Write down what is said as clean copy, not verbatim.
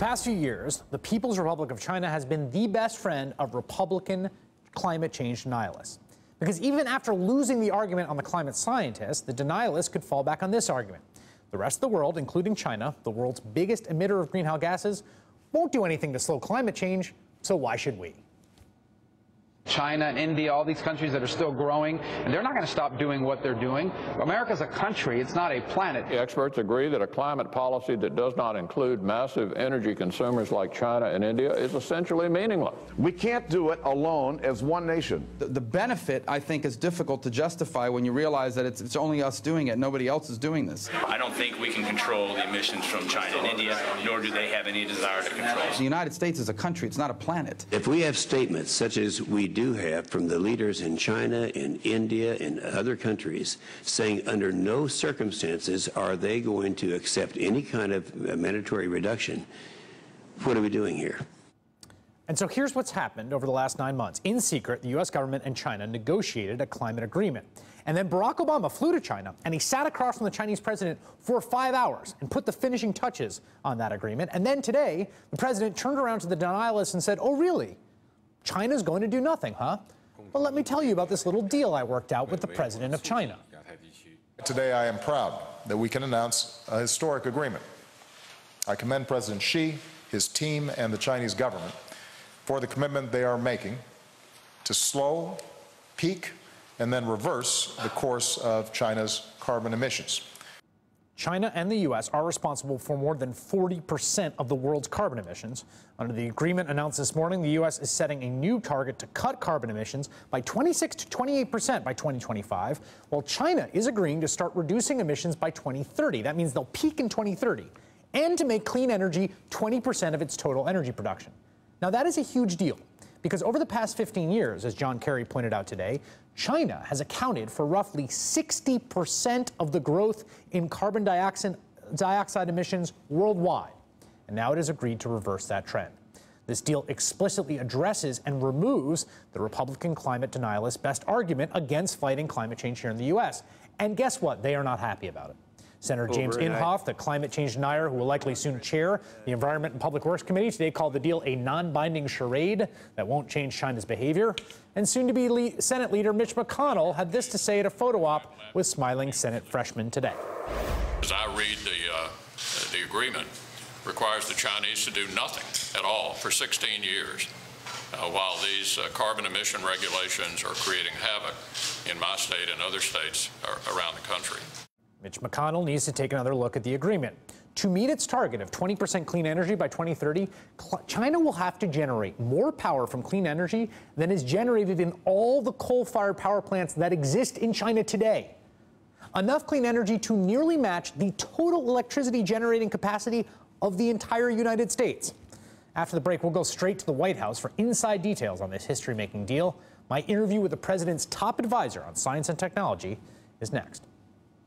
past few years, the People's Republic of China has been the best friend of Republican climate change denialists. Because even after losing the argument on the climate scientists, the denialists could fall back on this argument. The rest of the world, including China, the world's biggest emitter of greenhouse gases, won't do anything to slow climate change, so why should we? China and India, all these countries that are still growing, and they're not going to stop doing what they're doing. America's a country, it's not a planet. The experts agree that a climate policy that does not include massive energy consumers like China and India is essentially meaningless. We can't do it alone as one nation. The benefit, I think, is difficult to justify when you realize that it's only us doing it. Nobody else is doing this. I don't think we can control the emissions from China and India, nor do they have any desire to control. The United States is a country, it's not a planet. If we have statements such as we do have from the leaders in China, in India, and other countries saying under no circumstances are they going to accept any kind of mandatory reduction, what are we doing here? And so here's what's happened over the last 9 months. In secret, the U.S. government and China negotiated a climate agreement. And then Barack Obama flew to China, and he sat across from the Chinese president for 5 hours and put the finishing touches on that agreement. And then today, the president turned around to the denialists and said, "Oh, really? China's going to do nothing, huh? Well, let me tell you about this little deal I worked out with the president of China." Today, I am proud that we can announce a historic agreement. I commend President Xi, his team, and the Chinese government for the commitment they are making to slow, peak, and then reverse the course of China's carbon emissions. China and the U.S. are responsible for more than 40% of the world's carbon emissions. Under the agreement announced this morning, the U.S. is setting a new target to cut carbon emissions by 26 to 28% by 2025, while China is agreeing to start reducing emissions by 2030. That means they'll peak in 2030, and to make clean energy 20% of its total energy production. Now, that is a huge deal, because over the past 15 years, as John Kerry pointed out today, China has accounted for roughly 60% of the growth in carbon dioxide emissions worldwide. And now it has agreed to reverse that trend. This deal explicitly addresses and removes the Republican climate denialists' best argument against fighting climate change here in the U.S. And guess what? They are not happy about it. Senator James Inhofe, the climate change denier who will likely soon chair the Environment and Public Works Committee, today called the deal a non-binding charade that won't change China's behavior. And soon-to-be Senate leader Mitch McConnell had this to say at a photo op with smiling Senate freshmen today. As I read the agreement, requires the Chinese to do nothing at all for 16 years, while these carbon emission regulations are creating havoc in my state and other states around the country. Mitch McConnell needs to take another look at the agreement. To meet its target of 20% clean energy by 2030, China will have to generate more power from clean energy than is generated in all the coal-fired power plants that exist in China today. Enough clean energy to nearly match the total electricity generating capacity of the entire United States. After the break, we'll go straight to the White House for inside details on this history-making deal. My interview with the president's top advisor on science and technology is next.